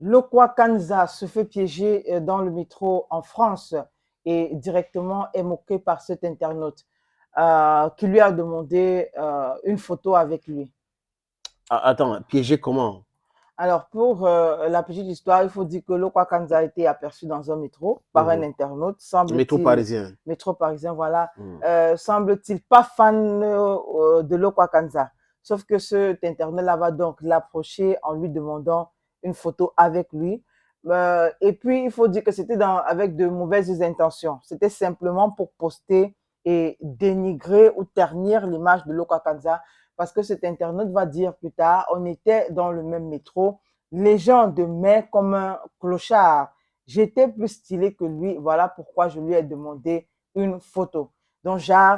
Lokwa Kanza se fait piéger dans le métro en France et directement est moqué par cet internaute qui lui a demandé une photo avec lui. Ah, attends, piégé comment? Alors, pour la petite histoire, il faut dire que Lokwa Kanza a été aperçu dans un métro par un Mhm. internaute, Métro semble-t-il, parisien. métro parisien, voilà, Mhm. semble-t-il pas fan de Lokwa Kanza. Sauf que cet internaute-là va donc l'approcher en lui demandant une photo avec lui. Et puis, il faut dire que c'était avec de mauvaises intentions. C'était simplement pour poster et dénigrer ou ternir l'image de Lokwa Kanza parce que cet internaute va dire plus tard, on était dans le même métro, les gens de mai comme un clochard. J'étais plus stylé que lui, voilà pourquoi je lui ai demandé une photo. Donc, genre,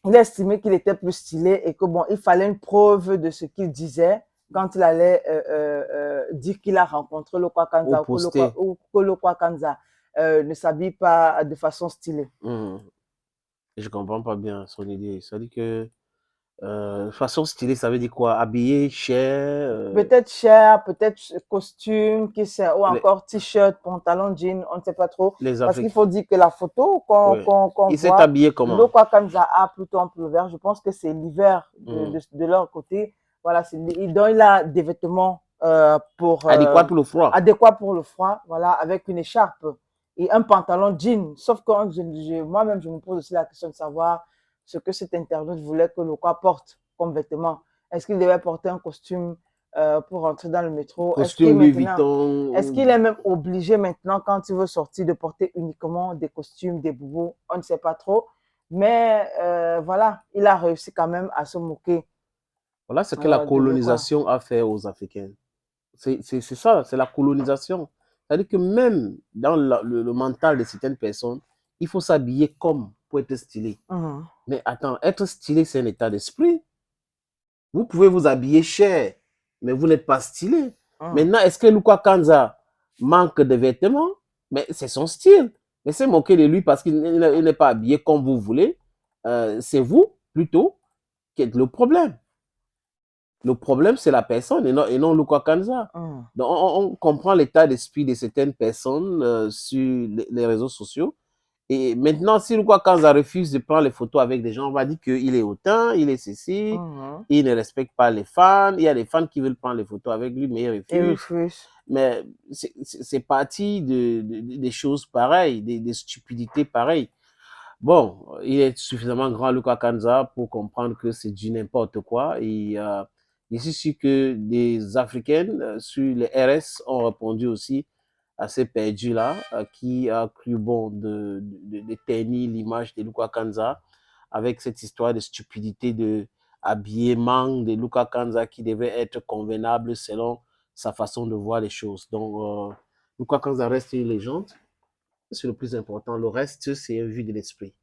il a estimé qu'il était plus stylé et que bon, il fallait une preuve de ce qu'il disait quand il allait dire qu'il a rencontré le Au Kwakanza posté. ou que le Kwakanza ne s'habille pas de façon stylée. Mhm. Je comprends pas bien son idée. Ça dit que façon stylée, ça veut dire quoi? Habillé, cher, Peut-être cher, peut-être costume, qui sait, ou les, encore t-shirt, pantalon, jean, on ne sait pas trop. les Parce qu'il Africains. faut dire que la photo qu'on Ouais. qu qu Il s'est voit, habillé comment? l'eau Kanza a plutôt un peu vert. Je pense que c'est l'hiver Mhm. de leur côté. Voilà, donc il a des vêtements Adéquat pour le froid. adéquats pour le froid, voilà, avec une écharpe et un pantalon jean. Sauf que moi-même, je me pose aussi la question de savoir ce que cet internaute voulait que le quoi porte comme vêtement. Est-ce qu'il devait porter un costume pour rentrer dans le métro? Costume Louis Vuitton. Est-ce qu'il est même obligé maintenant, quand il veut sortir, de porter uniquement des costumes, des boubous? On ne sait pas trop. Mais voilà, il a réussi quand même à se moquer Voilà ce que la de l'Okwa. colonisation a fait aux Africains. C'est ça, c'est la colonisation. C'est-à-dire que même dans le mental de certaines personnes, il faut s'habiller comme pour être stylé. Mhm. Mais attends, être stylé, c'est un état d'esprit. Vous pouvez vous habiller cher, mais vous n'êtes pas stylé. Mhm. Maintenant, est-ce que Luka Kanza manque de vêtements? Mais c'est son style. Mais c'est moquer de lui parce qu'il n'est pas habillé comme vous voulez. C'est vous, plutôt, qui êtes le problème. Le problème, c'est la personne et non Luka Kanza. Mhm. Donc, on comprend l'état d'esprit de certaines personnes sur les réseaux sociaux. Et maintenant, si Luka Kanza refuse de prendre les photos avec des gens, on va dire qu'il est hautain, il est ceci, Mhm. il ne respecte pas les fans. Il y a des fans qui veulent prendre les photos avec lui, mais il Et refuse. refuse. Mais c'est parti des choses pareilles, des stupidités pareilles. Bon, il est suffisamment grand, Luka Kanza, pour comprendre que c'est du n'importe quoi. Et je suis sûr que des Africaines sur les RS ont répondu aussi à ces perdus là, qui a cru bon de ternir l'image de Luka Kanza avec cette histoire de stupidité de habillement de Luka Kanza qui devait être convenable selon sa façon de voir les choses. Donc, Luka Kanza reste une légende, c'est le plus important. Le reste, c'est un vue de l'esprit.